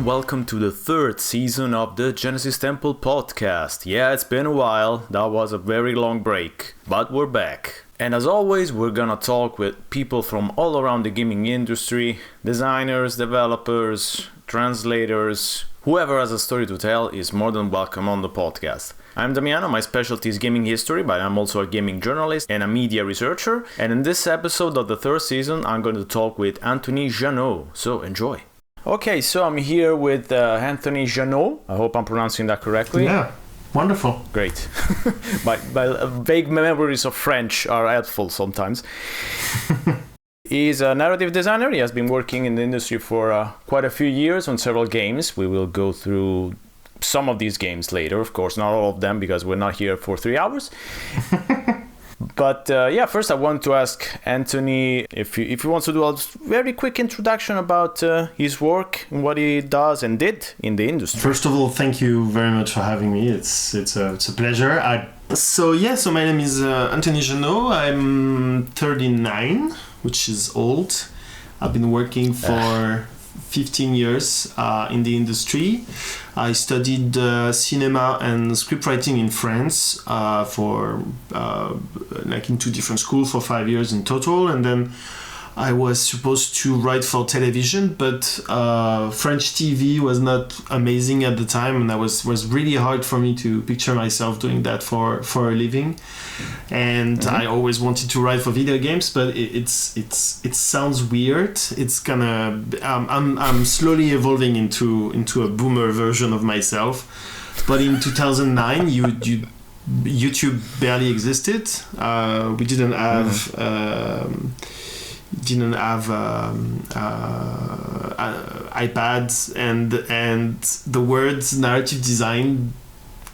and welcome to the third season of the Genesis Temple podcast. Yeah, it's been a while, that was a very long break, but we're back. And as always, we're gonna talk with people from all around the gaming industry, designers, developers, translators, whoever has a story to tell is more than welcome on the podcast. I'm Damiano, my specialty is gaming history, but I'm also a gaming journalist and a media researcher. And in this episode of the third season, I'm going to talk with Anthony Jauneaud. So enjoy. Okay, so I'm here with Anthony Jauneaud. I hope I'm pronouncing that correctly. Yeah, wonderful. Great. my vague memories of French are helpful sometimes. He's a narrative designer. He has been working in the industry for quite a few years on several games. We will go through some of these games later, of course, not all of them because we're not here for 3 hours. But first I want to ask Anthony if he wants to do a very quick introduction about his work and what he does and did in the industry. First of all, thank you very much for having me. It's a pleasure. So my name is Anthony Jauneaud. I'm 39, which is old. I've been working for 15 years in the industry. I studied cinema and script writing in France for in 2 different schools for 5 years in total, and then I was supposed to write for television, but French TV was not amazing at the time, and that was really hard for me to picture myself doing that for a living. And I always wanted to write for video games, but it sounds weird. It's gonna I'm slowly evolving into a boomer version of myself. But in 2009, YouTube barely existed. We didn't have iPads, and the words narrative design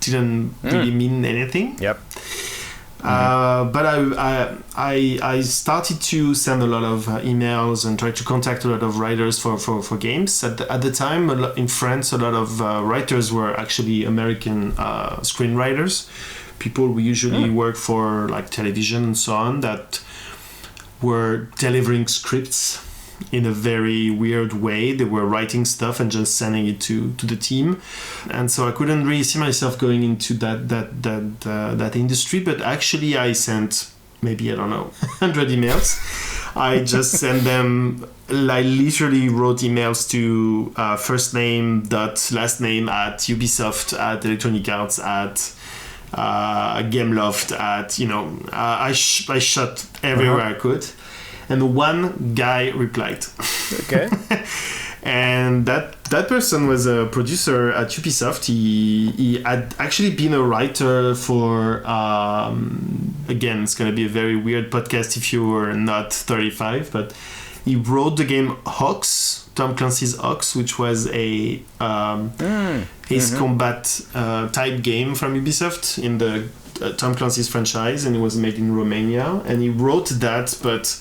didn't really mean anything. Yep. But I started to send a lot of emails and try to contact a lot of writers for games. At the time, in France, a lot of writers were actually American screenwriters, people who usually work for like television and so on, that were delivering scripts in a very weird way. They were writing stuff and just sending it to the team, and so I couldn't really see myself going into that industry. But actually, I sent maybe 100 emails. I just sent them. I literally wrote emails to first name dot last name at Ubisoft, at Electronic Arts, at Gameloft, at I shot everywhere I could, and one guy replied. Okay. And that person was a producer at Ubisoft. He had actually been a writer for again, it's gonna be a very weird podcast if you were not 35, but he wrote the game Hawks, Tom Clancy's Hawks, which was a ace combat type game from Ubisoft in the Tom Clancy's franchise, and it was made in Romania. And he wrote that, but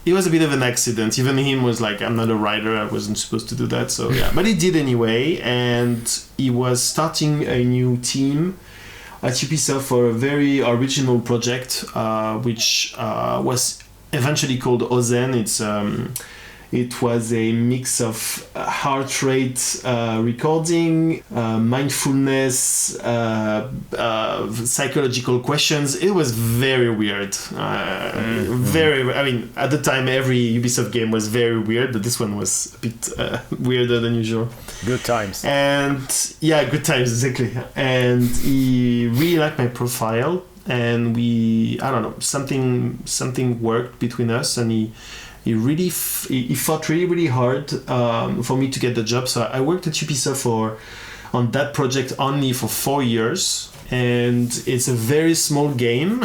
it was a bit of an accident. Even him was like, I'm not a writer, I wasn't supposed to do that. So yeah, but he did anyway, and he was starting a new team at Ubisoft for a very original project, which was eventually called Ozen. It was a mix of heart rate recording, mindfulness, psychological questions. It was very weird. At the time, every Ubisoft game was very weird, but this one was a bit weirder than usual. Good times. And yeah, good times, exactly. And he really liked my profile, and something worked between us, and he fought really hard for me to get the job. So I worked at Ubisoft on that project only for 4 years, and it's a very small game,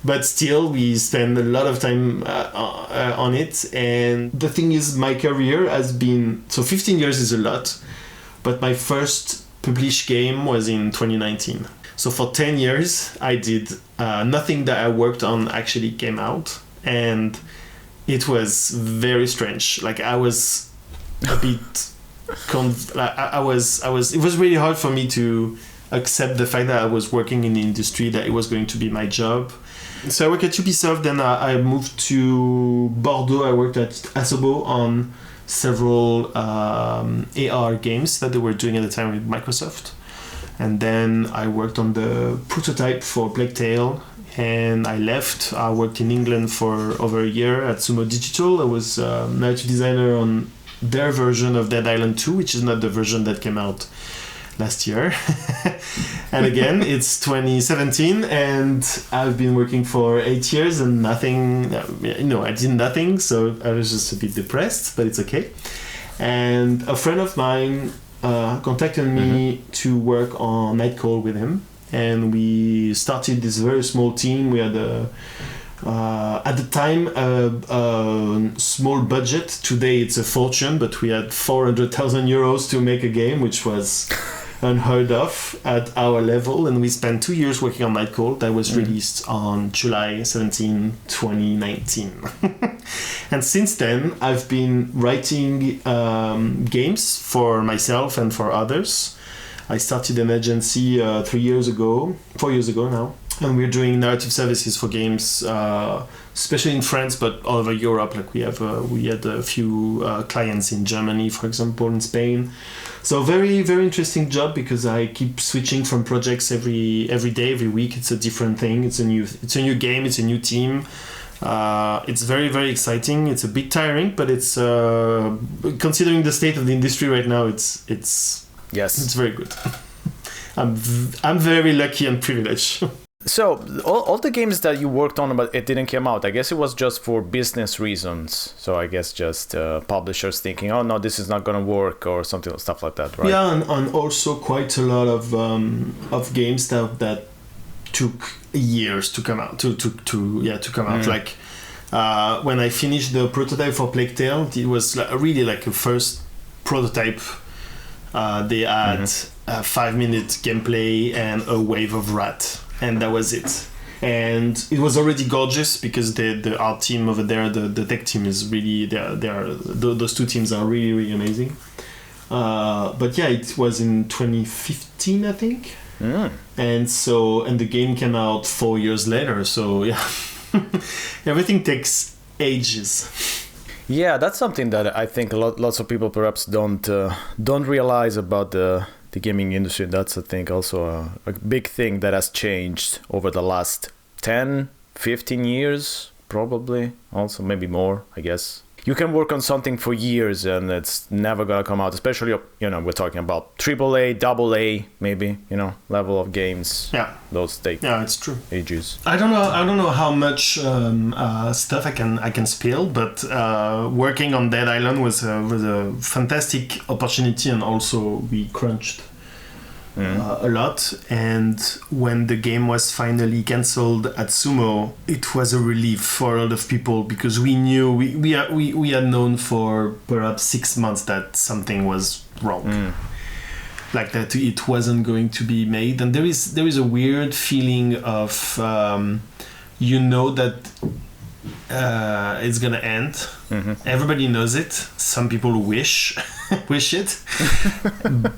but still we spend a lot of time on it. And the thing is, my career has been, so 15 years is a lot, but my first published game was in 2019. So for 10 years I did nothing that I worked on actually came out, and it was very strange. Like I was a bit it was really hard for me to accept the fact that I was working in the industry, that it was going to be my job. So I worked at Ubisoft, then I moved to Bordeaux. I worked at Asobo on several AR games that they were doing at the time with Microsoft. And then I worked on the prototype for Plague Tale, and I left. I worked in England for over a year at Sumo Digital. I was narrative designer on their version of Dead Island 2, which is not the version that came out last year. And again, it's 2017, and I've been working for 8 years and nothing, I did nothing, so I was just a bit depressed, but it's okay. And a friend of mine contacted me to work on Nightcall with him, and we started this very small team. We had at the time a small budget. Today it's a fortune, but we had 400,000 euros to make a game, which was unheard of at our level, and we spent 2 years working on Nightcall that was released on July 17, 2019. And since then I've been writing games for myself and for others. I started an agency 4 years ago now, and we're doing narrative services for games, especially in France, but all over Europe. Like we had a few clients in Germany, for example, in Spain. So very, very interesting job, because I keep switching from projects every day, every week. It's a different thing. It's a new game. It's a new team. It's very, very exciting. It's a bit tiring, but it's considering the state of the industry right now, it's very good. I'm very lucky and privileged. So all the games that you worked on, but it didn't come out, I guess it was just for business reasons. So I guess just publishers thinking, oh no, this is not gonna work, or stuff like that, right? Yeah, and also quite a lot of games that took years to come out. To come out. Like when I finished the prototype for Plague Tale, it was really like a first prototype. They had a 5-minute gameplay and a wave of rat, and that was it. And it was already gorgeous, because the art team over there, the tech team is really, those two teams are really, really amazing. But yeah, it was in 2015, I think. And the game came out 4 years later. So yeah, everything takes ages. Yeah, that's something that I think lots of people perhaps don't realize about the gaming industry. That's, I think, also a big thing that has changed over the last 10, 15 years, probably. Also, maybe more, I guess. You can work on something for years and it's never gonna come out, especially, we're talking about AAA, AA, maybe, level of games. Yeah. Those take it's true. ages. I don't know how much stuff I can spill, but working on Dead Island was a fantastic opportunity, and also we crunched a lot. And when the game was finally cancelled at Sumo, it was a relief for a lot of people, because we knew we had known for perhaps 6 months that something was wrong. Like that it wasn't going to be made. And there is a weird feeling of that it's gonna end. Everybody knows it. Some people wish it,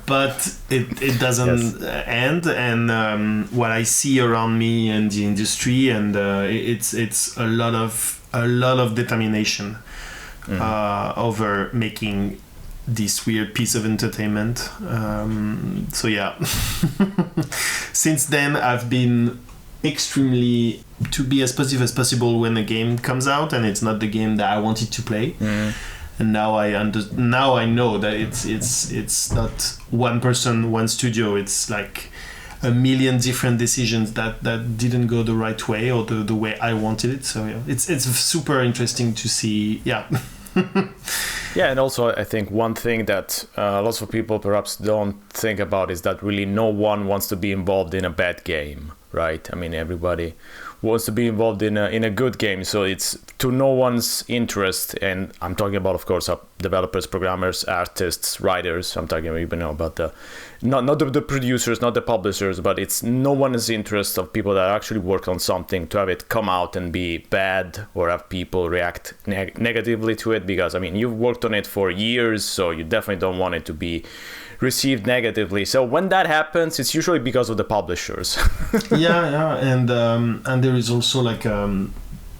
but it doesn't end. And what I see around me and the industry, and it's a lot of determination over making this weird piece of entertainment. So yeah, since then I've been extremely to be as positive as possible when a game comes out and it's not the game that I wanted to play. And now I know that it's not one person, one studio. It's like a million different decisions that didn't go the right way, or the way I wanted it. So yeah, it's super interesting to see. Yeah. Yeah, and also I think one thing that lots of people perhaps don't think about is that really no one wants to be involved in a bad game, right? I mean, everybody wants to be involved in a good game, so it's to no one's interest. And I'm talking about, of course, developers, programmers, artists, writers. I'm talking about the not the producers, not the publishers, but it's no one's interest of people that actually work on something to have it come out and be bad, or have people react negatively to it. Because I mean, you've worked on it for years, so you definitely don't want it to be received negatively. So when that happens, it's usually because of the publishers. yeah, and there is also like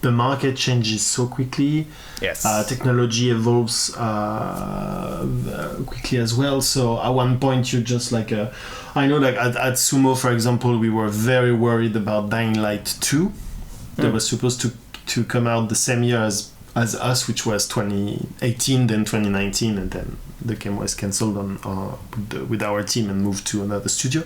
the market changes so quickly. Yes. Technology evolves quickly as well. So at one point, you're just like I know, like at Sumo, for example, we were very worried about Dying Light 2. That was supposed to come out the same year as us, which was 2018, then 2019, and then the game was cancelled with our team and moved to another studio.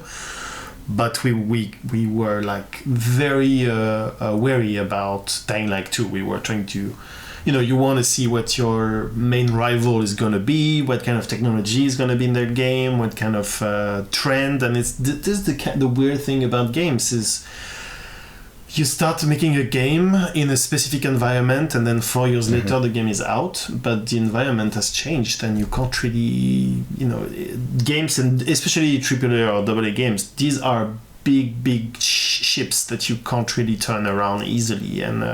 But we were like very wary about Dying Light 2. We were trying to, you want to see what your main rival is going to be, what kind of technology is going to be in their game, what kind of trend. And this is the weird thing about games is you start making a game in a specific environment, and then 4 years later the game is out, but the environment has changed, and you can't really, games, and especially AAA or AA games, these are big ships that you can't really turn around easily, and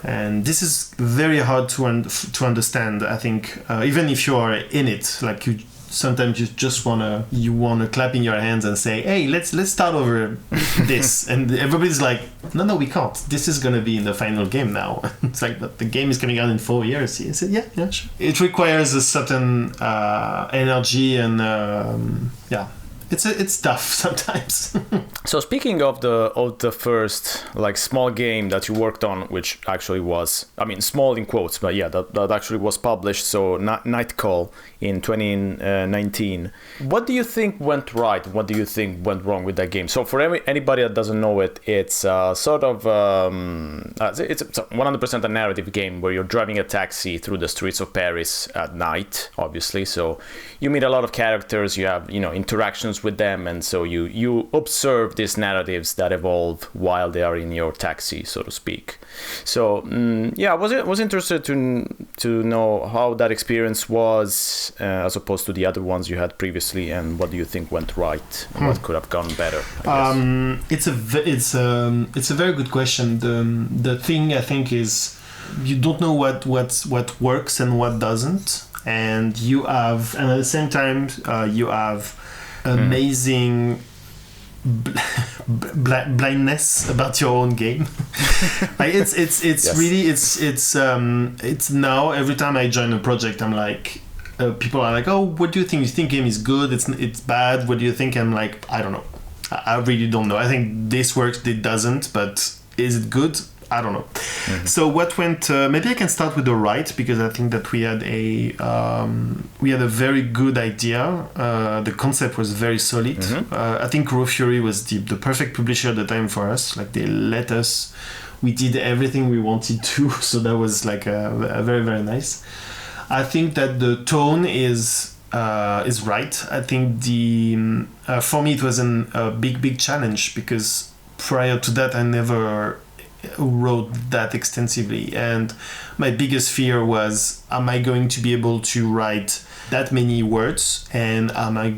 and this is very hard to understand. I think even if you are in it, like sometimes you just wanna clap in your hands and say, hey, let's start over this, and everybody's like, no, we can't, this is gonna be in the final game now. It's like, but the game is coming out in 4 years. He said, yeah, sure. It requires a certain energy, and it's tough sometimes. So speaking of the first like small game that you worked on, which actually was, I mean, small in quotes, but yeah, that actually was published, so Nightcall in 2019. What do you think went right? What do you think went wrong with that game? So for anybody that doesn't know it, it's sort of it's 100% a narrative game where you're driving a taxi through the streets of Paris at night, obviously. So you meet a lot of characters, you have interactions with them, and so you observe these narratives that evolve while they are in your taxi, so to speak. So I was interested to know how that experience was as opposed to the other ones you had previously, and what do you think went right and what could have gone better, I guess. It's a very good question. The thing I think is you don't know what works and what doesn't, and at the same time you have amazing blindness about your own game. Like it's yes. Really it's now every time I join a project, I'm like, people are like, oh, what do you think? You think game is good? It's bad? What do you think? I'm like, I don't know. I really don't know. I think this works, it doesn't, but is it good? I don't know. So what went? Maybe I can start with the right, because I think that we had a very good idea. The concept was very solid. I think Raw Fury was the perfect publisher at the time for us. Like they let us. We did everything we wanted to, so that was like a very, very nice. I think that the tone is right. I think for me it was a big challenge, because prior to that I never wrote that extensively, and my biggest fear was, am I going to be able to write that many words, and am I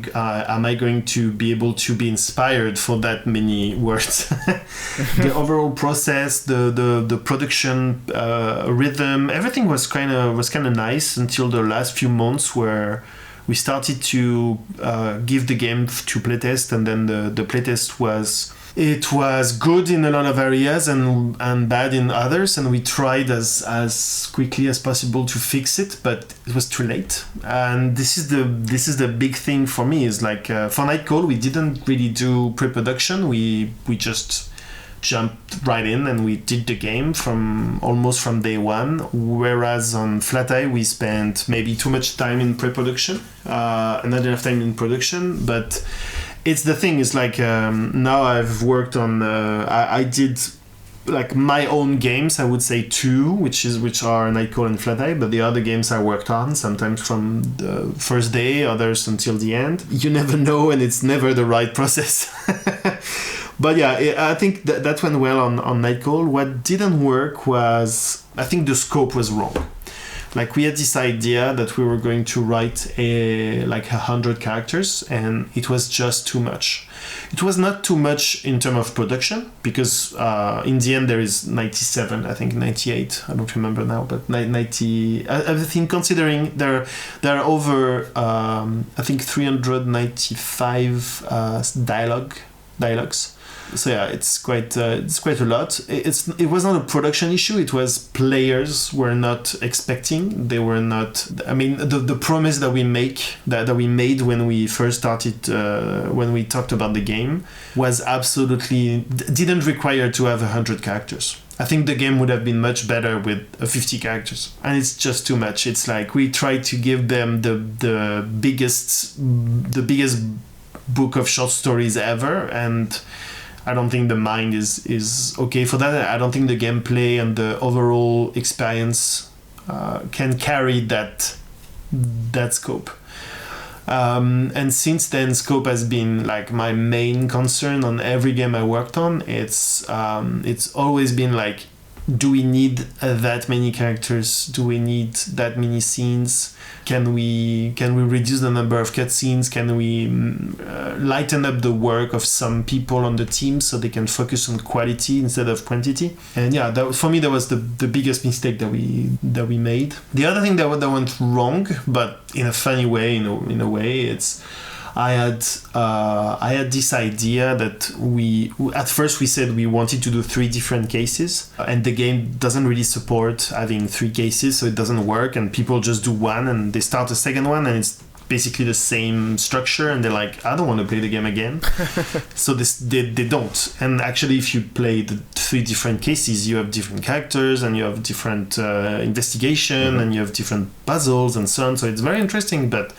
going to be able to be inspired for that many words? The overall process, the production rhythm, everything was kind of nice until the last few months, where we started to give the game to playtest, and then the playtest was good in a lot of areas and bad in others, and we tried as quickly as possible to fix it, but it was too late. And this is the big thing for me, is like for Nightcall we didn't really do pre-production. We just jumped right in and we did the game almost from day one, whereas on Flat Eye we spent maybe too much time in pre-production, and not enough time in production. But it's the thing is like now I've worked on I did like my own games, I would say 2, which are Nightcall and Flat Eye, but the other games I worked on, sometimes from the first day, others until the end. You never know, and it's never the right process. But yeah, I think that went well on Nightcall. What didn't work was, I think the scope was wrong. Like we had this idea that we were going to write 100 characters, and it was just too much. It was not too much in terms of production, because in the end there is 97, I think 98, I don't remember now, but 90. I think considering there are over I think 395 dialogues. So yeah, it's quite a lot. It was not a production issue. It was players were not expecting. They were not. I mean, the promise that we made when we first started, when we talked about the game, was absolutely didn't require to have 100 characters. I think the game would have been much better with 50 characters, and it's just too much. It's like we tried to give them the biggest book of short stories ever, and I don't think the mind is okay for that. I don't think the gameplay and the overall experience can carry that scope. And since then, scope has been like my main concern on every game I worked on. It's always been like, do we need that many characters? Do we need that many scenes? Can we reduce the number of cutscenes? Can we lighten up the work of some people on the team so they can focus on quality instead of quantity? And yeah, for me that was the biggest mistake that we made. The other thing that went wrong, but in a funny way, in a way, it's I had this idea that at first we said we wanted to do 3 different cases, and the game doesn't really support having 3 cases, so it doesn't work, and people just do one and they start a second one and it's basically the same structure, and they're like, I don't want to play the game again. So they don't. And actually, if you play the 3 different cases, you have different characters and you have different investigation and you have different puzzles and so on. So it's very interesting, but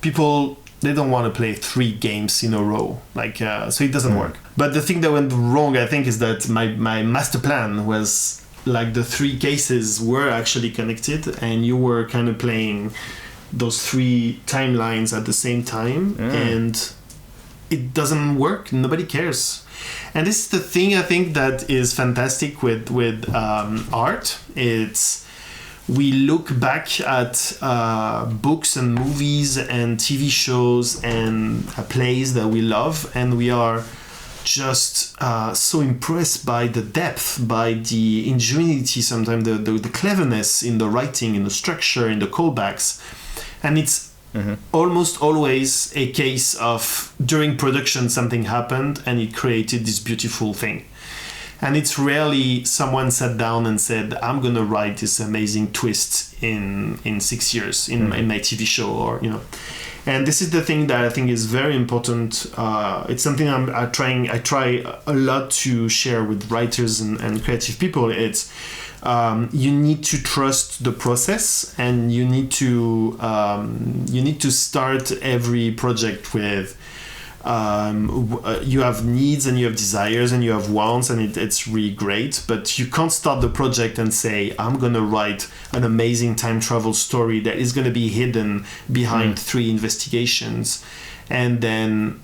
people, they don't want to play 3 games in a row, so it doesn't work. But the thing that went wrong, I think, is that my master plan was like the 3 cases were actually connected, and you were kind of playing those 3 timelines at the same time, and it doesn't work. Nobody cares. And this is the thing I think that is fantastic with art. It's we look back at books and movies and TV shows and plays that we love, and we are just so impressed by the depth, by the ingenuity, sometimes the cleverness in the writing, in the structure, in the callbacks. And it's almost always a case of during production something happened and it created this beautiful thing. And it's rarely someone sat down and said, I'm going to write this amazing twist in 6 years in my TV show, or, And this is the thing that I think is very important. It's something I try a lot to share with writers and creative people. It's you need to trust the process, and you need to start every project with you have needs and you have desires and you have wants, and it's really great, but you can't start the project and say, I'm gonna write an amazing time travel story that is gonna be hidden behind 3 investigations, and then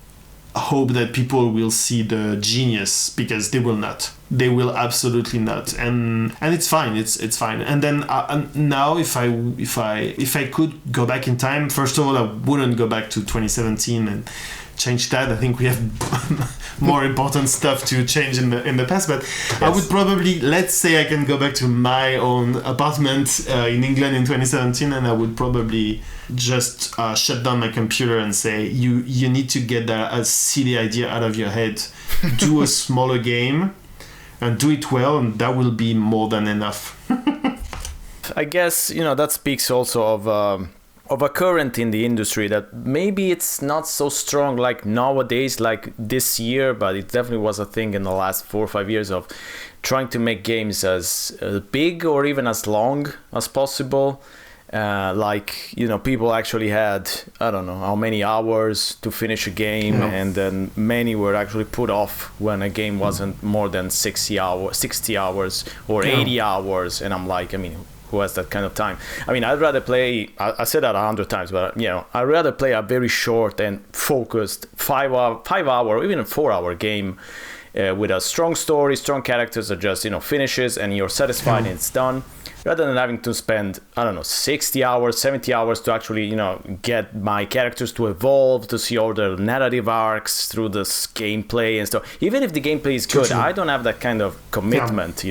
hope that people will see the genius, because they will not. They will absolutely not, and it's fine. It's fine. And then now, if I could go back in time, first of all, I wouldn't go back to 2017 and change that. I think we have more important stuff to change in the past. But yes. I would probably, let's say I can go back to my own apartment in England in 2017, and I would probably just shut down my computer and say, you need to get that silly idea out of your head. Do a smaller game and do it well, and that will be more than enough. I guess that speaks also of a current in the industry that maybe it's not so strong like nowadays, like this year, but it definitely was a thing in the last 4 or 5 years of trying to make games as big or even as long as possible. People actually had, I don't know how many hours to finish a game, and then many were actually put off when a game wasn't more than 60 hours or 80 hours. And I'm like, who has that kind of time? I'd rather play, I said that 100 times, but I'd rather play a very short and focused 5 hour or even a 4 hour game with a strong story, strong characters that just finishes and you're satisfied and it's done, rather than having to spend 60 hours, 70 hours to actually get my characters to evolve, to see all the narrative arcs through this gameplay and stuff. Even if the gameplay is good, I don't have that kind of commitment.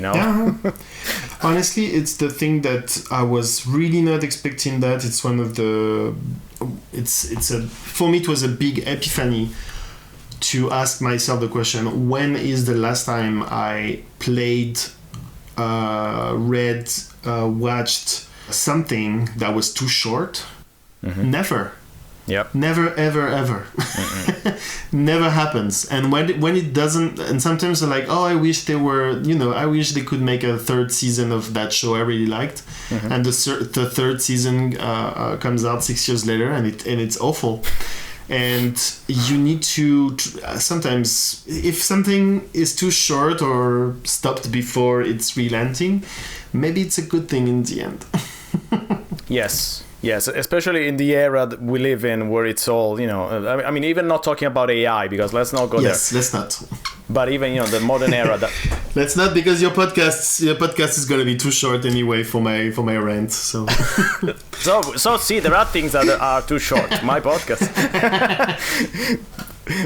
Honestly, it's the thing that I was really not expecting. That it's one of the for me it was a big epiphany to ask myself the question: when is the last time I played, read, watched something that was too short? Never. Yep. Never, ever, ever. Never happens. And when it doesn't, and sometimes they're like, oh, I wish they were, I wish they could make a third season of that show I really liked. And the third season comes out 6 years later, and it's awful. And you need to sometimes, if something is too short or stopped before it's relenting, maybe it's a good thing in the end. Yes, especially in the era that we live in, where it's all, I mean, even not talking about AI, because let's not go there. Yes, let's not. But even, the modern era that... Let's not, because your podcast is going to be too short anyway for my rant. So, so see, there are things that are too short. My podcast.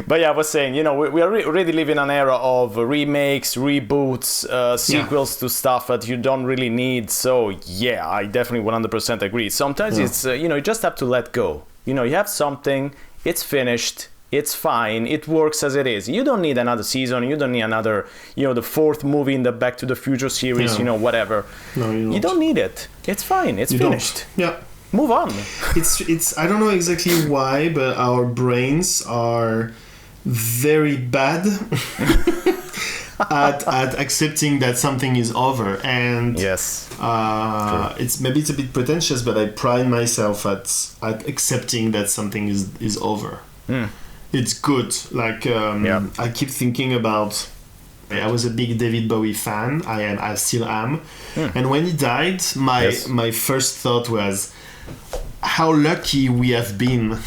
But yeah, I was saying, we are really living an era of remakes, reboots, sequels to stuff that you don't really need. So yeah, I definitely 100% agree. Sometimes it's, you just have to let go. You have something, it's finished, it's fine, it works as it is. You don't need another season, you don't need another, the fourth movie in the Back to the Future series, whatever. No, you don't need it. It's fine, it's finished. Yeah. Move on. It's I don't know exactly why, but our brains are very bad at accepting that something is over. And yes, it's a bit pretentious, but I pride myself at accepting that something is over. It's good. Like I keep thinking about. I was a big David Bowie fan. I still am. And when he died, my first thought was, how lucky we have been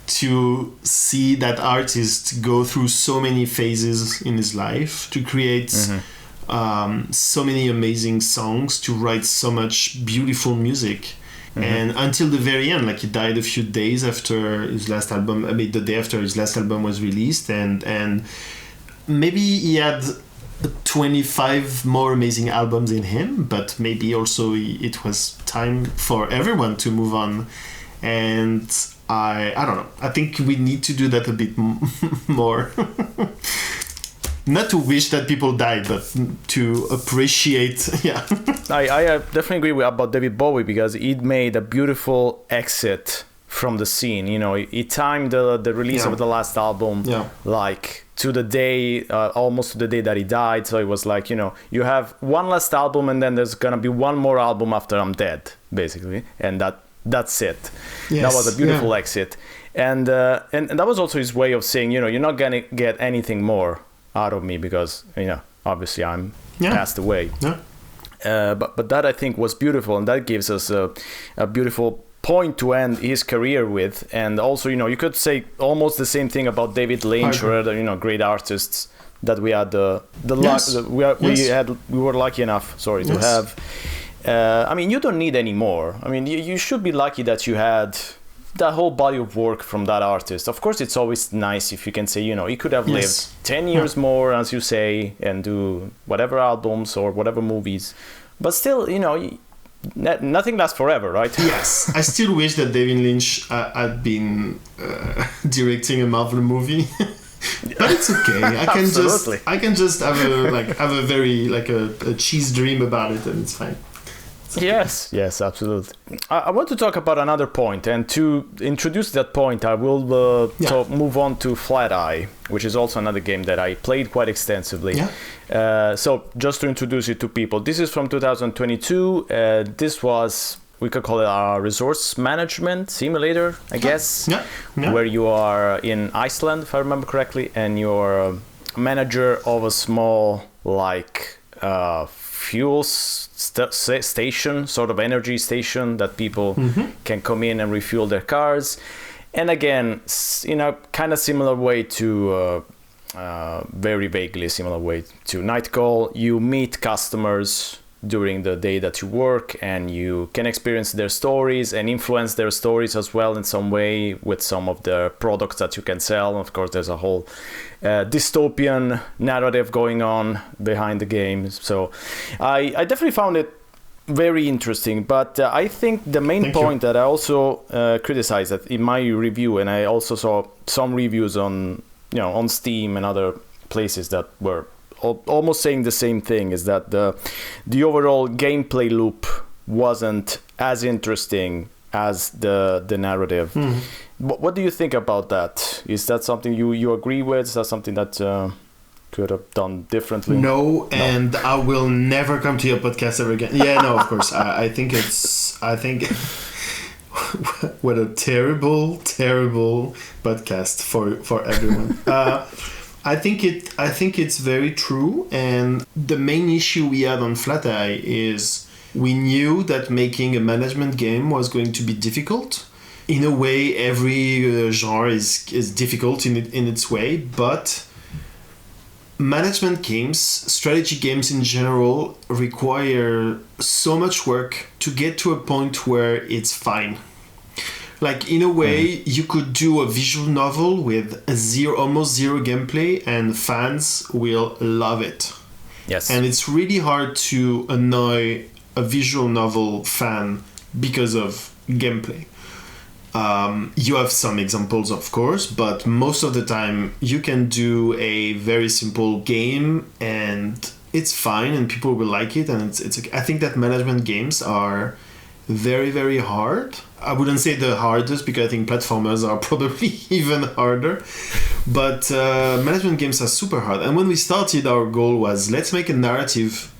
to see that artist go through so many phases in his life, to create so many amazing songs, to write so much beautiful music. And until the very end, like he died a few days after his last album, the day after his last album was released, and maybe he had 25 more amazing albums in him, but maybe also it was time for everyone to move on. And I don't know. I think we need to do that a bit more. Not to wish that people died, but to appreciate. Yeah. I definitely agree about David Bowie, because he made a beautiful exit from the scene. He timed the release of the last album like to the day, almost to the day that he died. So it was like, you have one last album, and then there's gonna be one more album after I'm dead, basically, and that's it. Yes, that was a beautiful exit, and that was also his way of saying, you're not gonna get anything more out of me, because obviously I'm passed away. But that, I think, was beautiful, and that gives us a beautiful point to end his career with. And also, you could say almost the same thing about David Lynch or other, great artists that we had we were lucky enough to have. I mean, you don't need any more. I mean, you should be lucky that you had that whole body of work from that artist. Of course, it's always nice if you can say, he could have lived 10 years more, as you say, and do whatever albums or whatever movies. But still, nothing lasts forever, right? Yes. I still wish that David Lynch had been directing a Marvel movie. But it's okay. I can just have a very a cheese dream about it, and it's fine. Yes, absolutely. I want to talk about another point, and to introduce that point, I will move on to Flat Eye, which is also another game that I played quite extensively. So just to introduce it to people, this is from 2022. This was, we could call it a resource management simulator, I guess, where you are in Iceland, if I remember correctly, and you're a manager of a small, fuel station, sort of energy station that people can come in and refuel their cars. And again, in a kind of similar way to, very vaguely similar way to Night Call, you meet customers during the day that you work, and you can experience their stories and influence their stories as well in some way with some of the products that you can sell. Of course, there's a whole dystopian narrative going on behind the game. So I definitely found it very interesting, but I think the main point that I also criticized that in my review, and I also saw some reviews on on Steam and other places that were almost saying the same thing, is that the overall gameplay loop wasn't as interesting as the narrative. What do you think about that? Is that something you agree with? Is that something that could have done differently? No, and I will never come to your podcast ever again. Yeah, no, of course. I think what a terrible podcast for everyone. I think it's very true, and the main issue we had on Flat Eye is we knew that making a management game was going to be difficult. In a way, every genre is difficult in its way, but management games, strategy games in general, require so much work to get to a point where it's fine. Like, in a way, you could do a visual novel with almost zero gameplay, and fans will love it. Yes. And it's really hard to annoy a visual novel fan because of gameplay. You have some examples, of course, but most of the time you can do a very simple game and it's fine and people will like it. And it's I think that management games are very, very hard. I wouldn't say the hardest, because I think platformers are probably even harder. But management games are super hard. And when we started, our goal was, let's make a narrative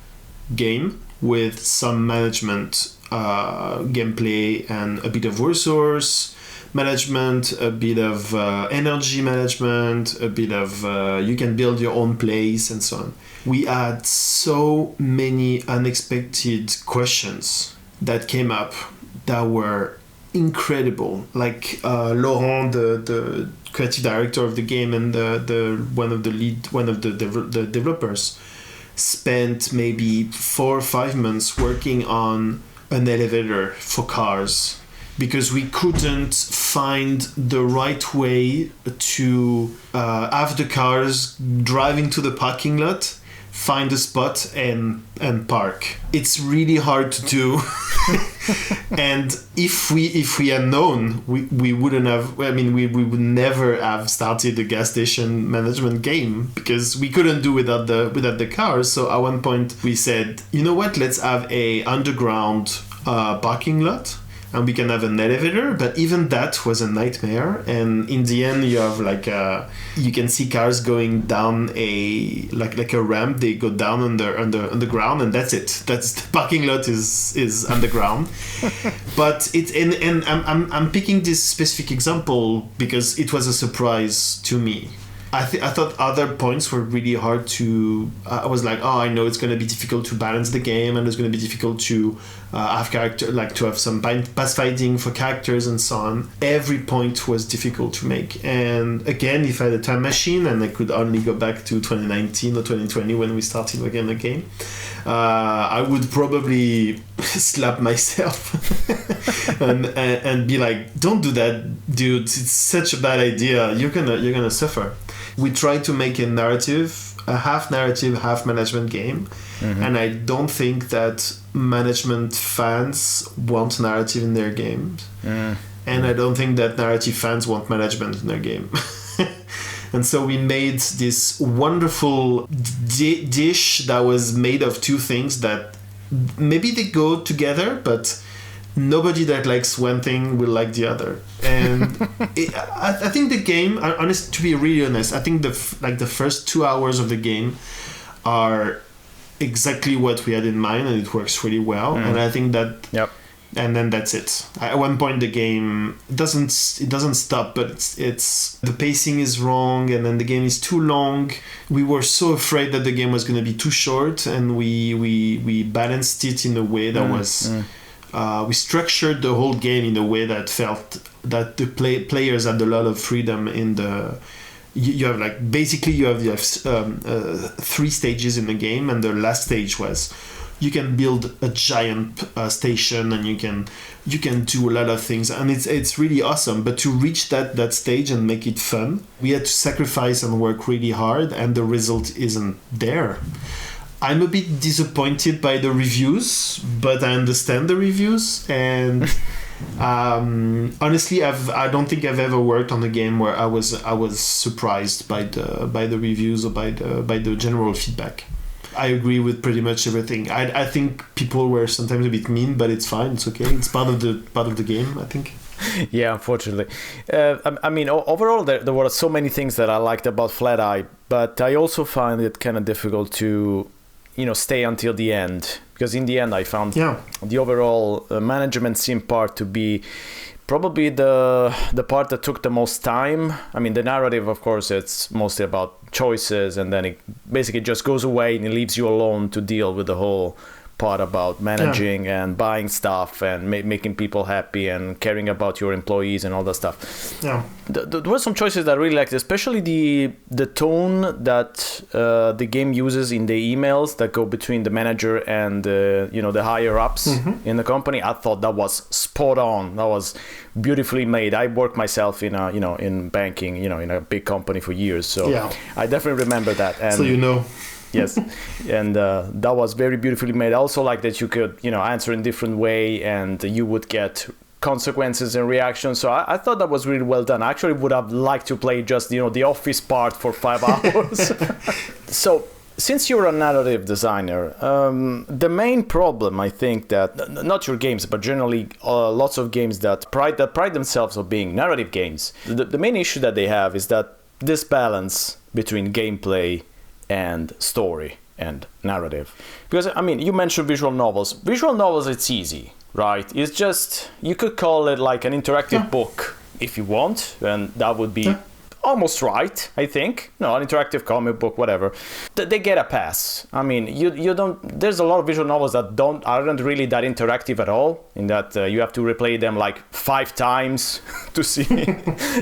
game with some management gameplay and a bit of resource management, a bit of energy management, a bit of you can build your own place and so on. We had so many unexpected questions that came up that were incredible. Like Laurent, the creative director of the game, and one of the developers, spent maybe 4 or 5 months working on an elevator for cars, because we couldn't find the right way to have the cars drive into the parking lot, find a spot and park. It's really hard to do. And if we had known, we wouldn't have, we would never have started a gas station management game, because we couldn't do without the cars. So at one point we said, you know what, let's have a underground parking lot, and we can have an elevator. But even that was a nightmare, and in the end you have you can see cars going down a ramp. They go down underground, and that's it. That's the parking lot is underground. But I'm picking this specific example because it was a surprise to me. I thought other points were really hard to... I was like, I know it's going to be difficult to balance the game, and it's going to be difficult to have to have some pass fighting for characters and so on. Every point was difficult to make. And again, if I had a time machine and I could only go back to 2019 or 2020 when we started again the game, I would probably slap myself and be like, don't do that, dude. It's such a bad idea. You're gonna suffer. We tried to make a half narrative, half management game, and I don't think that management fans want narrative in their games, and I don't think that narrative fans want management in their game. And so we made this wonderful dish that was made of two things that maybe they go together, but nobody that likes one thing will like the other. And I think the game, to be really honest, I think the first 2 hours of the game are exactly what we had in mind, and it works really well. And I think that... Yep. And then that's it. At one point, the game doesn't stop, but it's the pacing is wrong, and then the game is too long. We were so afraid that the game was going to be too short, and we balanced it in a way that was. We structured the whole game in a way that felt that the players had a lot of freedom in the. You have you have 3 stages in the game, and the last stage was. You can build a giant station, and you can do a lot of things, and it's really awesome. But to reach that stage and make it fun, we had to sacrifice and work really hard, and the result isn't there. I'm a bit disappointed by the reviews, but I understand the reviews, and Honestly, I don't think I've ever worked on a game where I was surprised by the reviews or by the general feedback. I agree with pretty much everything. I think people were sometimes a bit mean, but it's fine. It's okay. It's part of the game, I think. Yeah, unfortunately. I mean, overall, there were so many things that I liked about Flat Eye, but I also find it kind of difficult to, stay until the end. Because in the end, I found the overall management sim part to be probably the part that took the most time. I mean, the narrative, of course, it's mostly about choices, and then it basically just goes away and it leaves you alone to deal with the whole part about managing and buying stuff and making people happy and caring about your employees and all that stuff. Yeah, there were some choices that I really liked, especially the tone that the game uses in the emails that go between the manager and the higher ups in the company. I thought that was spot on. That was beautifully made. I worked myself in in banking, in a big company for years, so I definitely remember that. And so yes, and that was very beautifully made. I also like that you could, answer in different way, and you would get consequences and reactions. So I thought that was really well done. I actually would have liked to play just, the office part for 5 hours. So since you're a narrative designer, the main problem, I think, that not your games, but generally lots of games that pride themselves on being narrative games, the main issue that they have is that this balance between gameplay and story and narrative. Because, I mean, you mentioned visual novels. Visual novels, it's easy, right? It's just, you could call it like an interactive book if you want, and that would be almost right, I think. No, an interactive comic book, whatever. They get a pass. I mean, you don't. There's a lot of visual novels that aren't really that interactive at all. In that you have to replay them like 5 times to see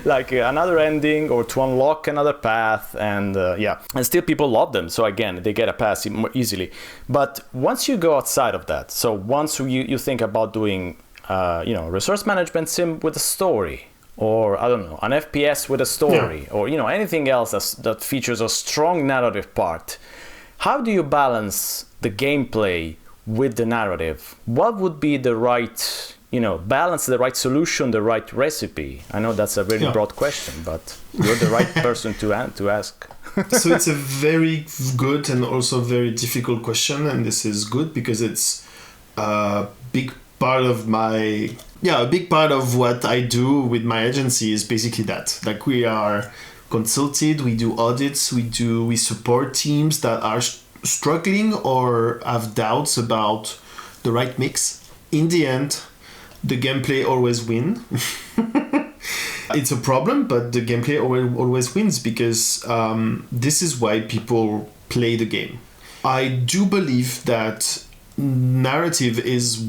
like another ending or to unlock another path, and and still people love them. So again, they get a pass more easily. But once you go outside of that, so once you think about doing resource management sim with a story, or I don't know, an FPS with a story, or anything else that features a strong narrative part. How do you balance the gameplay with the narrative? What would be the right, balance, the right solution, the right recipe? I know that's a very broad question, but you're the right person to ask. So it's a very good and also very difficult question, and this is good because it's a big part of a big part of what I do with my agency is basically that. Like, we are consulted, we do audits, we support teams that are struggling or have doubts about the right mix. In the end, the gameplay always wins. It's a problem, but the gameplay always wins because this is why people play the game. I do believe that narrative is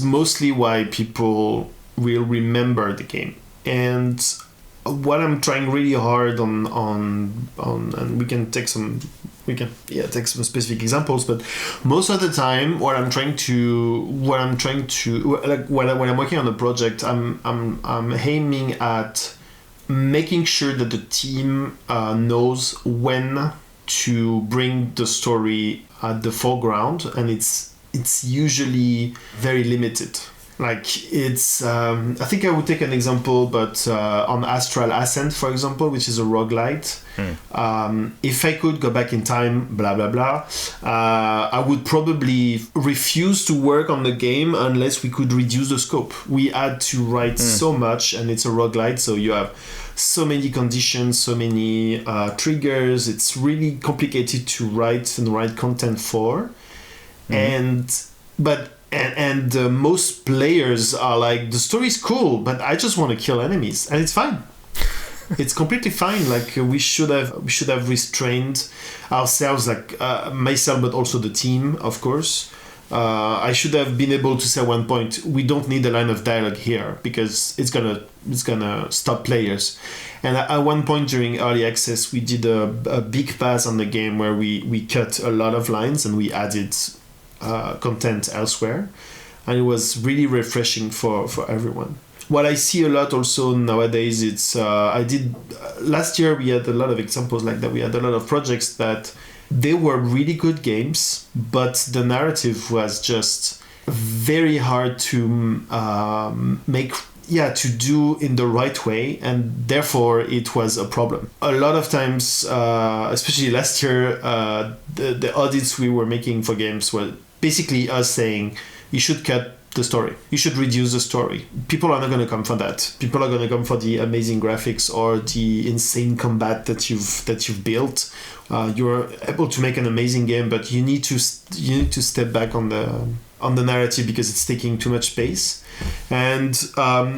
mostly why people will remember the game. And what I'm trying really hard on and we can take some specific examples, but most of the time when I'm working on a project, I'm aiming at making sure that the team knows when to bring the story at the foreground, and it's usually very limited. Like, it's I think I would take an example, but on Astral Ascent, for example, which is a roguelite, if I could go back in time, blah blah blah, I would probably refuse to work on the game unless we could reduce the scope. We had to write so much, and it's a roguelite, so you have so many conditions, so many triggers. It's really complicated to write and write content for. And most players are like, the story's cool, but I just want to kill enemies, and it's fine. It's completely fine. Like, we should have restrained ourselves, like myself, but also the team, of course. I should have been able to say at one point, we don't need a line of dialogue here because it's gonna stop players. And at one point during early access, we did a big pass on the game where we cut a lot of lines and we added content elsewhere, and it was really refreshing for everyone. What I see a lot also nowadays, it's last year we had a lot of examples like that. We had a lot of projects that they were really good games, but the narrative was just very hard to to do in the right way, and therefore it was a problem. A lot of times, especially last year, the audits we were making for games were basically us saying, you should cut the story. You should reduce the story. People are not going to come for that. People are going to come for the amazing graphics or the insane combat that you've built. You're able to make an amazing game, but you need to step back on the narrative because it's taking too much space. And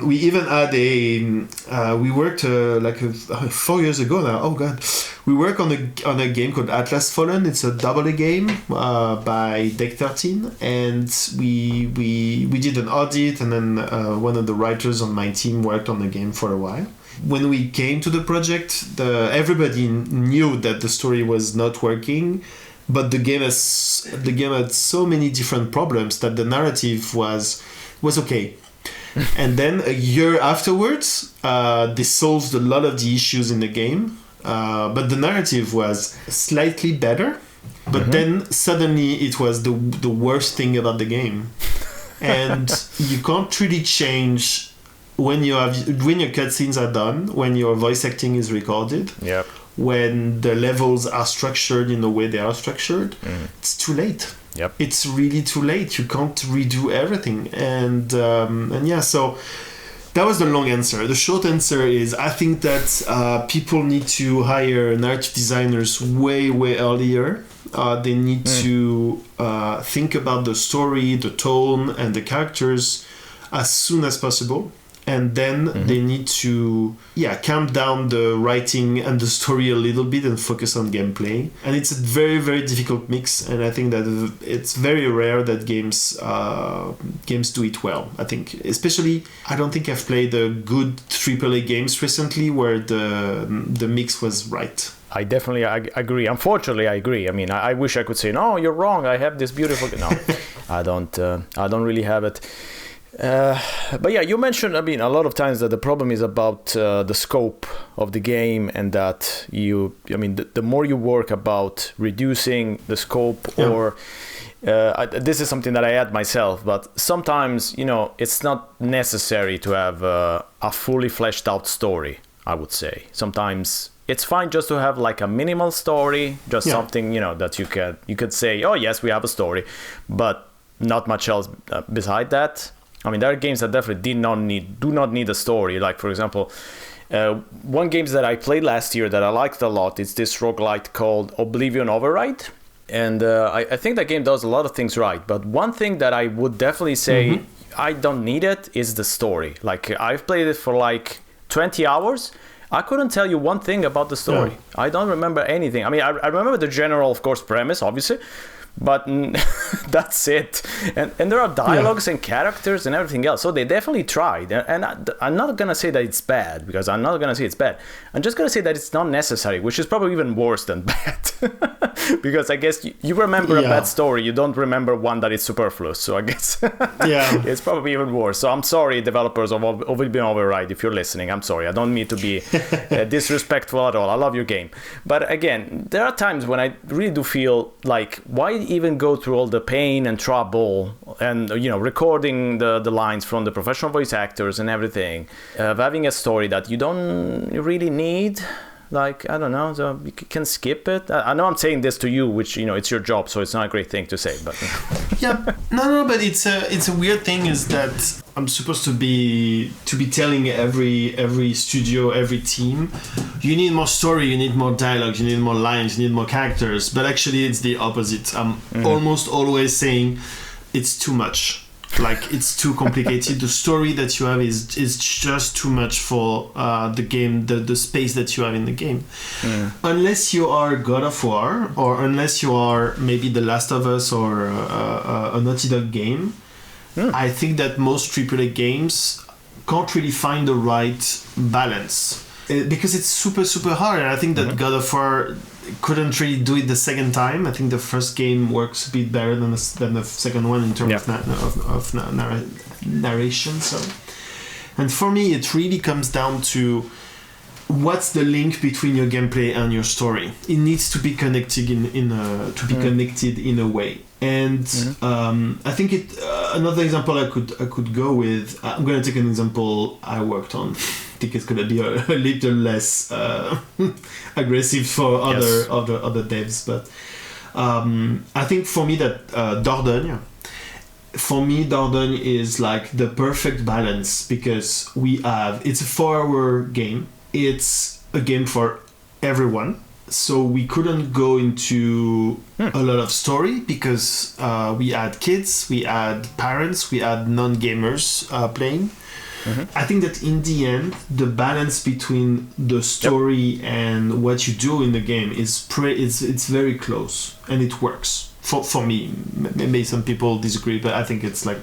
we even had we worked 4 years ago now. Oh god, we work on a game called Atlas Fallen. It's a double game by Deck 13, and we did an audit, and then one of the writers on my team worked on the game for a while. When we came to the project, everybody knew that the story was not working, but the game had so many different problems that the narrative was okay. And then a year afterwards, they solved a lot of the issues in the game, but the narrative was slightly better. But then suddenly it was the worst thing about the game, and you can't really change when your cutscenes are done, when your voice acting is recorded. Yep. When the levels are structured in the way they are structured, it's too late. Yep. It's really too late. You can't redo everything. And so that was the long answer. The short answer is I think that people need to hire narrative designers way earlier. They need to think about the story, the tone, and the characters as soon as possible. And then they need to calm down the writing and the story a little bit and focus on gameplay. And it's a very, very difficult mix. And I think that it's very rare that games do it well. I think, especially, I don't think I've played a good AAA games recently where the mix was right. I definitely agree. Unfortunately, I agree. I mean, I wish I could say, no, you're wrong. I have this beautiful... No, I don't really have it. But yeah, you mentioned, I mean, a lot of times that the problem is about the scope of the game, and that the more you work about reducing the scope, or this is something that I add myself, but sometimes, it's not necessary to have a fully fleshed out story, I would say. Sometimes it's fine just to have like a minimal story, just something, that you could say, oh yes, we have a story, but not much else beside that. I mean, there are games that definitely do not need a story. Like, for example, one game that I played last year that I liked a lot is this roguelite called Oblivion Override. And I think that game does a lot of things right. But one thing that I would definitely say I don't need it is the story. Like, I've played it for like 20 hours. I couldn't tell you one thing about the story. Yeah. I don't remember anything. I mean, I remember the general, of course, premise, obviously. But that's it. And there are dialogues and characters and everything else. So they definitely tried. And I'm not going to say that it's bad, because I'm not going to say it's bad. I'm just going to say that it's not necessary, which is probably even worse than bad. Because I guess you remember a bad story. You don't remember one that is superfluous. So I guess it's probably even worse. So I'm sorry, developers of Oblivion Override, if you're listening. I'm sorry. I don't mean to be disrespectful at all. I love your game. But again, there are times when I really do feel like, why even go through all the pain and trouble and recording the lines from the professional voice actors and everything, having a story that you don't really need? Like, I don't know, so you can skip it. I know I'm saying this to you, which, it's your job, so it's not a great thing to say, but... No, but it's a weird thing is that I'm supposed to be telling every studio, every team, you need more story, you need more dialogue, you need more lines, you need more characters, but actually it's the opposite. I'm almost always saying it's too much. Like, it's too complicated. The story that you have is just too much for the game, the space that you have in the game. Unless you are God of War, or unless you are maybe The Last of Us or a Naughty Dog game, I think that most AAA games can't really find the right balance. Because it's super, super hard. And I think that God of War couldn't really do it the second time. I think the first game works a bit better than the second one in terms of narration. So, and for me, it really comes down to what's the link between your gameplay and your story. It needs to be connected connected in a way. And I think another example I could go with. I'm going to take an example I worked on. I think it's going to be a little less aggressive for other devs, but I think for me that Dordogne is like the perfect balance, because it's a 4-hour game. It's a game for everyone. So we couldn't go into a lot of story because we had kids, we had parents, we had non-gamers playing. I think that in the end, the balance between the story and what you do in the game is it's very close, and it works for me. Maybe some people disagree, but I think it's a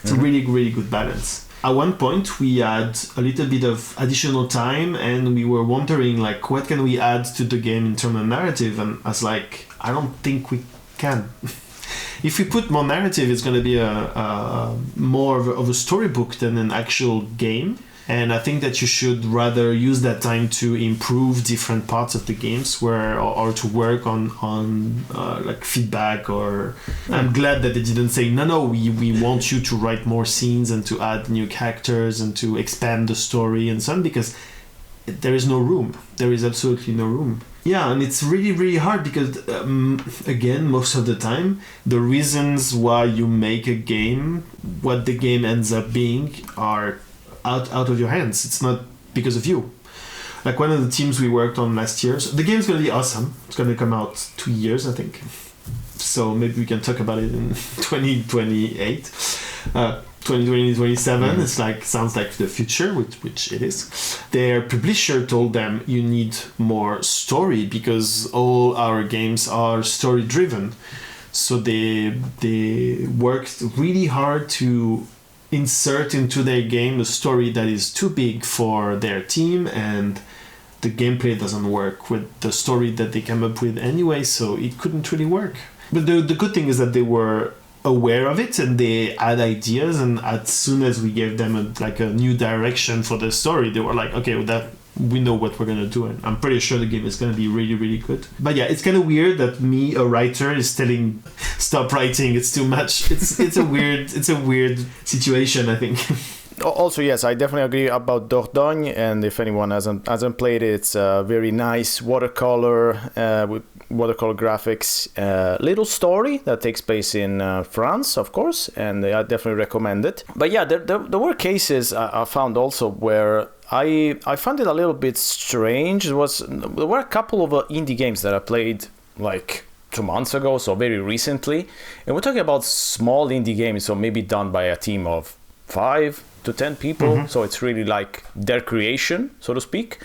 really, really good balance. At one point, we had a little bit of additional time, and we were wondering, like, what can we add to the game in terms of narrative? And I was like, I don't think we can. If we put more narrative, it's going to be more of a storybook than an actual game. And I think that you should rather use that time to improve different parts of the games, or to work on like feedback. Or I'm glad that they didn't say no. We want you to write more scenes and to add new characters and to expand the story and so on, because there is no room. There is absolutely no room. Yeah, and it's really, really hard because again, most of the time, the reasons why you make a game, what the game ends up being, are out of your hands. It's not because of you. Like one of the teams we worked on last year, so the game's going to be awesome. It's going to come out 2 years, I think. So maybe we can talk about it in 2028. 2027, it's sounds like the future, which it is. Their publisher told them, you need more story because all our games are story driven. So they worked really hard to insert into their game a story that is too big for their team, and the gameplay doesn't work with the story that they came up with anyway, so it couldn't really work. But the good thing is that they were aware of it, and they had ideas, and as soon as we gave them a new direction for the story, they were like, okay, we know what we're gonna do, and I'm pretty sure the game is gonna be really, really good. But yeah, it's kind of weird that me, a writer, is telling stop writing, it's too much. It's a weird situation, I think. Also, yes, I definitely agree about Dordogne, and if anyone hasn't played it, it's a very nice watercolor with watercolor graphics, little story that takes place in France, of course, and I definitely recommend it. But yeah, there were cases I found also where I found it a little bit strange. There were a couple of indie games that I played like 2 months ago, so very recently, and we're talking about small indie games, so maybe done by a team of 5 to 10 people, so it's really like their creation, so to speak.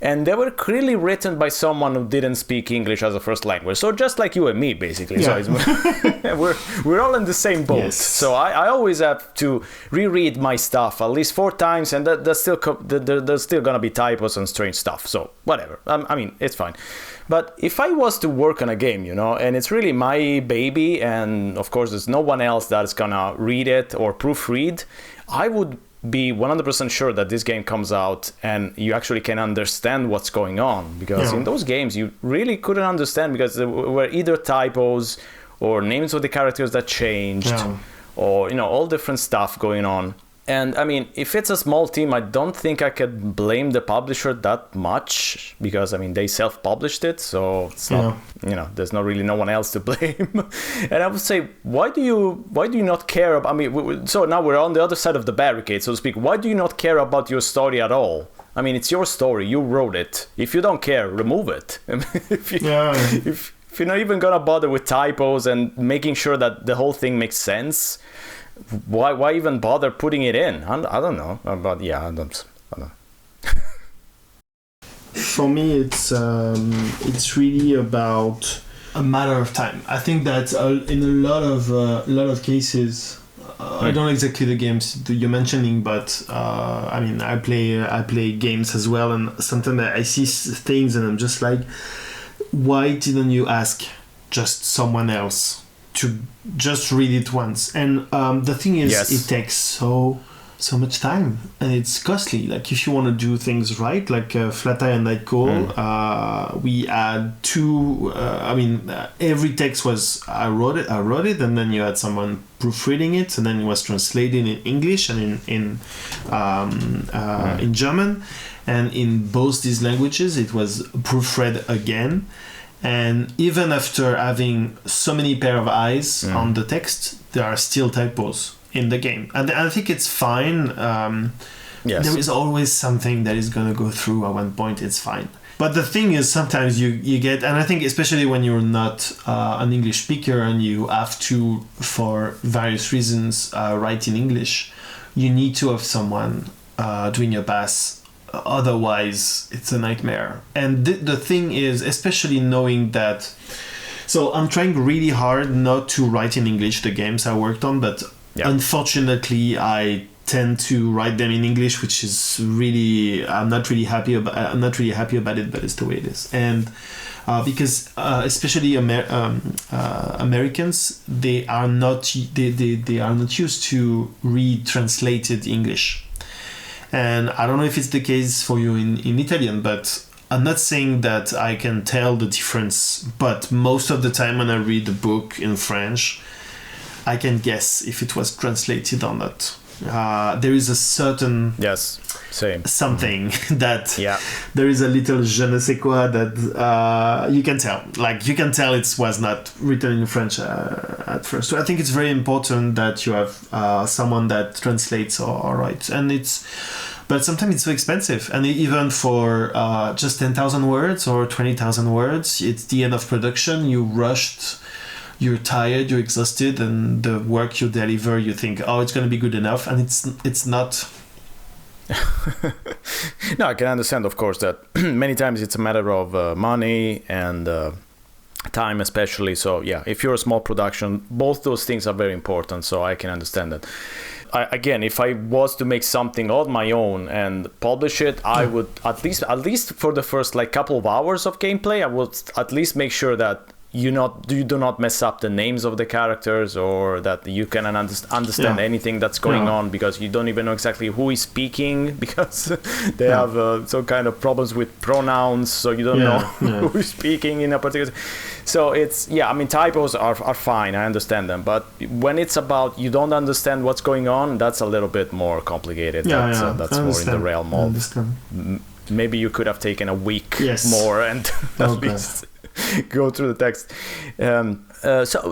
And they were clearly written by someone who didn't speak English as a first language. So just like you and me, basically. Yeah. So we're all in the same boat. Yes. So I always have to reread my stuff at least 4 times, and there's still going to be typos and strange stuff. So whatever. I mean, it's fine. But if I was to work on a game, and it's really my baby, and of course there's no one else that is going to read it or proofread, I would be 100% sure that this game comes out and you actually can understand what's going on, because in those games you really couldn't understand, because there were either typos or names of the characters that changed, or all different stuff going on. And I mean, if it's a small team, I don't think I could blame the publisher that much, because I mean, they self-published it, so it's not, there's not really no one else to blame. And I would say, why do you not care about? I mean, so now we're on the other side of the barricade, so to speak. Why do you not care about your story at all? I mean, it's your story. You wrote it. If you don't care, remove it. If you're not even gonna bother with typos and making sure that the whole thing makes sense, why even bother putting it in? I don't know, but yeah, I don't know. For me, it's really about a matter of time. I think that in a lot of cases, I don't know exactly the games you're mentioning, but I mean, I play games as well, and sometimes I see things and I'm just like, why didn't you ask just someone else to just read it once? And the thing is, it takes so so much time, and it's costly. Like if you want to do things right, like Flat Eye and Nightcall, we had two. Every text was I wrote it, and then you had someone proofreading it, and then it was translated in English and in German, and in both these languages it was proofread again. And even after having so many pair of eyes on the text, there are still typos in the game. And I think it's fine. Yes. There is always something that is going to go through at one point. It's fine. But the thing is, sometimes you get, and I think especially when you're not an English speaker and you have to, for various reasons, write in English, you need to have someone doing your pass. Otherwise, it's a nightmare. And the thing is, especially knowing that... So I'm trying really hard not to write in English the games I worked on, but unfortunately, I tend to write them in English, which is really... I'm not really happy about it, but it's the way it is. And because especially Americans, they are not used to read translated English. And I don't know if it's the case for you in Italian, but I'm not saying that I can tell the difference, but most of the time when I read the book in French, I can guess if it was translated or not. There is a certain something that there is a little je ne sais quoi that you can tell. Like you can tell it was not written in French at first. So I think it's very important that you have someone that translates or writes, but sometimes it's so expensive, and even for just 10,000 words or 20,000 words, it's the end of production. You rushed. You're tired, you're exhausted, and the work you deliver, you think, oh, it's going to be good enough, and it's not. No, I can understand, of course, that many times it's a matter of money and time, especially. So, yeah, if you're a small production, both those things are very important. So I can understand that. Again, if I was to make something on my own and publish it, I would at least for the first couple of hours of gameplay, I would at least make sure that you do not mess up the names of the characters, or that you can understand anything that's going on, because you don't even know exactly who is speaking, because they have some kind of problems with pronouns, so you don't know who is speaking in a particular. So it's typos are fine, I understand them, but when it's about you don't understand what's going on, that's a little bit more complicated. That's more in the realm of maybe you could have taken a week more and at least go through the text.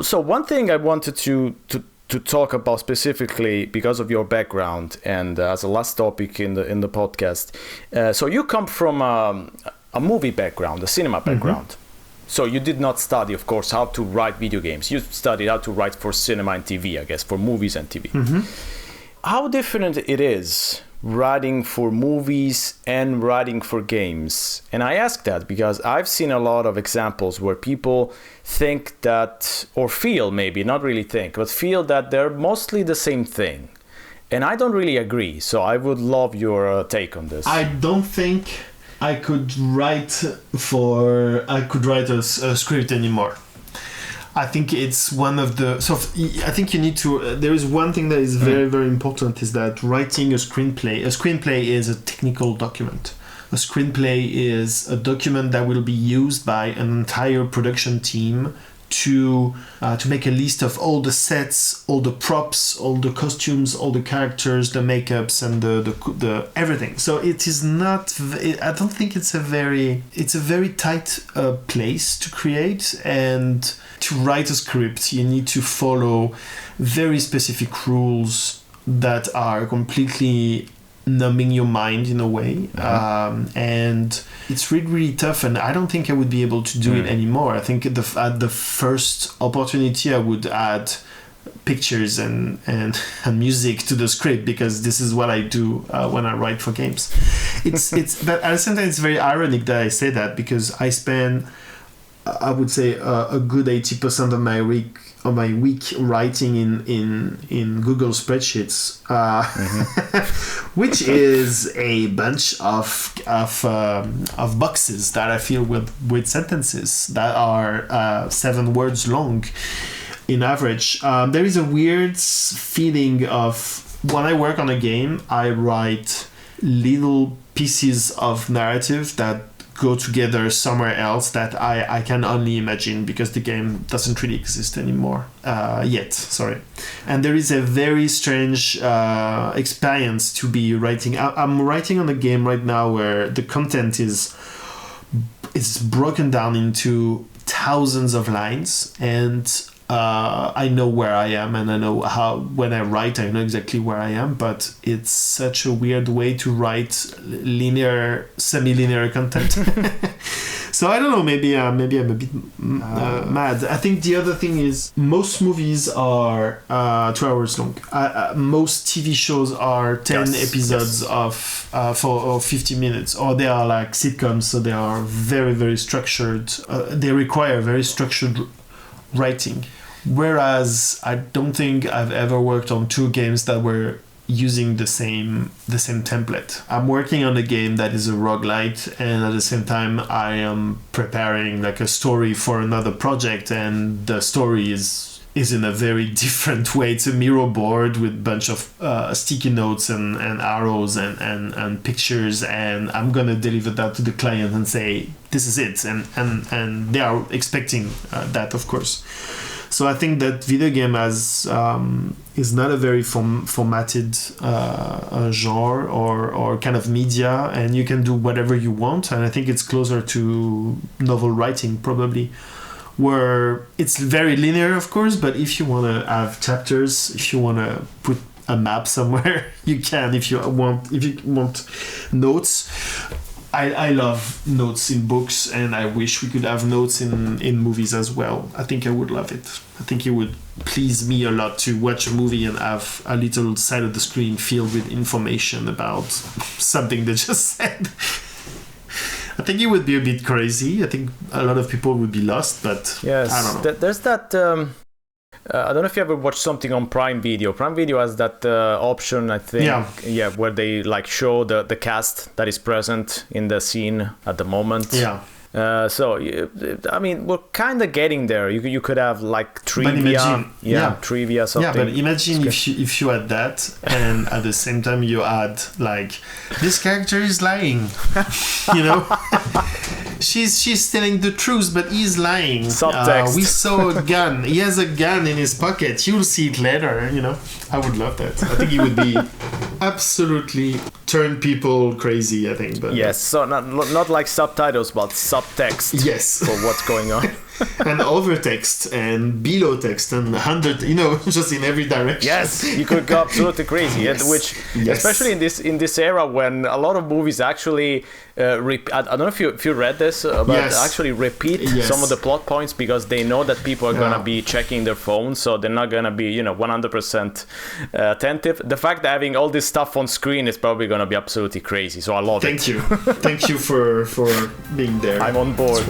So one thing I wanted to talk about specifically because of your background and as a last topic in the podcast. So you come from a movie background, a cinema background. So you did not study, of course, how to write video games. You studied how to write for cinema and TV, I guess, for movies and TV. How different it is writing for movies and writing for games. And I ask that because I've seen a lot of examples where people think that, or feel maybe, not really think, but feel that they're mostly the same thing. And I don't really agree. So I would love your take on this. I don't think I could write a script anymore. I think it's one of the... So I think you need to... there is one thing that is very, very important, is that writing a screenplay is a technical document. A screenplay is a document that will be used by an entire production team to make a list of all the sets, all the props, all the costumes, all the characters, the makeups, and the everything. So it is not. I don't think it's a very tight place to create, and to write a script, you need to follow very specific rules that are completely numbing your mind in a way, and it's really, really tough, and I don't think I would be able to do it anymore. I think at the first opportunity I would add pictures and music to the script, because this is what I do when I write for games. But at the same time, it's very ironic that I say that, because I spend, I would say, a good 80% of my week writing in Google spreadsheets, which is a bunch of boxes that I fill with sentences that are 7 words long in average. There is a weird feeling of when I work on a game, I write little pieces of narrative that go together somewhere else that I can only imagine, because the game doesn't really exist anymore yet. Sorry. And there is a very strange experience to be writing. I'm writing on a game right now where the content is broken down into thousands of lines, and I know where I am, and I know how, when I write, I know exactly where I am, but it's such a weird way to write semi-linear content. So I don't know, maybe I'm a bit mad. I think the other thing is most movies are 2 hours long. Most TV shows are 10 episodes of for 50 minutes, or they are like sitcoms, so they are very, very structured. They require very structured writing. Whereas I don't think I've ever worked on 2 games that were using the same template. I'm working on a game that is a roguelite, and at the same time I am preparing like a story for another project, and the story is in a very different way. It's a mirror board with a bunch of sticky notes and arrows and pictures, and I'm gonna deliver that to the client and say this is it, and they are expecting that, of course. So I think that video game is not a very formatted genre or kind of media, and you can do whatever you want. And I think it's closer to novel writing, probably, where it's very linear, of course. But if you want to have chapters, if you want to put a map somewhere, you can. If you want notes. I love notes in books, and I wish we could have notes in movies as well. I think I would love it. I think it would please me a lot to watch a movie and have a little side of the screen filled with information about something they just said. I think it would be a bit crazy. I think a lot of people would be lost, but yes, I don't know. There's that... I don't know if you ever watched something on Prime Video. Prime Video has that option, I think, where they like show the cast that is present in the scene at the moment. Yeah. So I mean, we're kind of getting there. You could have like trivia, trivia something. Yeah, but imagine if you had that, and at the same time you had like, this character is lying, you know. She's telling the truth, but he's lying. Subtext. We saw a gun. He has a gun in his pocket. You'll see it later. You know, I would love that. I think it would be absolutely turn people crazy. I think, but yes. So not like subtitles, but subtext. Yes, for what's going on. And overtext and below text and 100, you know, just in every direction. Yes, you could go absolutely crazy. Yes. Which, especially in this era when a lot of movies actually I don't know if you read this, but actually repeat some of the plot points because they know that people are gonna be checking their phones, so they're not gonna be 100% attentive. The fact that having all this stuff on screen is probably gonna be absolutely crazy. So I love it. Thank you for being there. I'm on board.